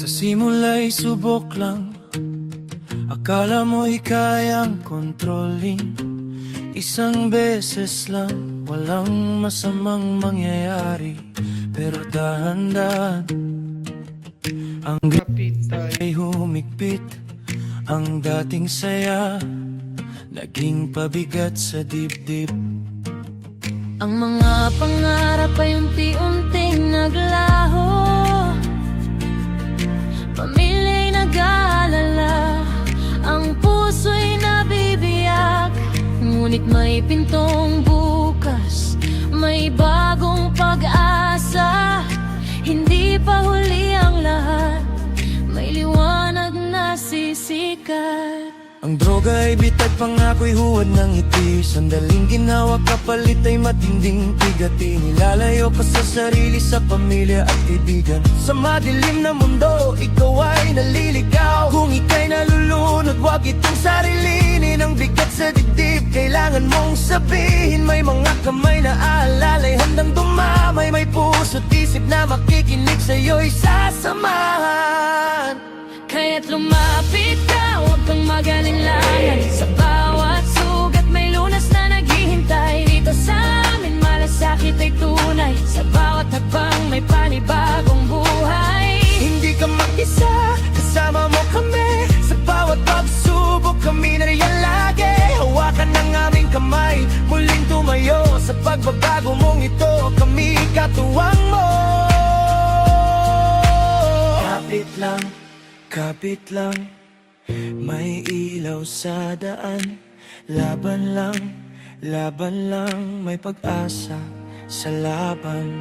simula'y subok lang, akala mo'y kayang kontrolin. Isang beses lang, walang masamang mangyayari, pero dahan-dahan ang gapit ay humigpit. Ang dating saya naging pabigat sa dibdib. Ang mga pangarap ay unti-unting naglaho, pamilya'y nag-aalala, ang puso'y nabibiyak. Ngunit may pintong bukas, may bagong pag-asa. Hindi pa huli ang lahat, may liwanag na sisikat. Ang droga ay bitag, pangako'y huwad ng ngiti. Sandaling ginawa kapalit ay matinding bigati. Nilalayo ka sa sarili, sa pamilya at kaibigan. Sa madilim na mundo, ikaw ay naliligaw. Kung ika'y nalulunod, huwag itong sarilinin. Ang bigat sa dibdib, kailangan mong sabihin. May mga kamay na aalalay, handang dumamay. May puso't isip na makikinig sa'yo'y sasamahan. Kaya't lumapit ka, huwag kang mag-alinlangan. Sa bawat sugat may lunas na naghihintay. Dito sa amin malasakit ay tunay, sa bawat hakbang may panibagong buhay. Hindi ka mag-isa, kasama mo kami. Sa bawat pagsubok kami nariyan lagi. Hawakan ng aming kamay, muling tumayo. Sa pagbabago mong ito, kami katuwang mo. Kapit lang, may ilaw sa daan. Laban lang, may pag-asa sa laban.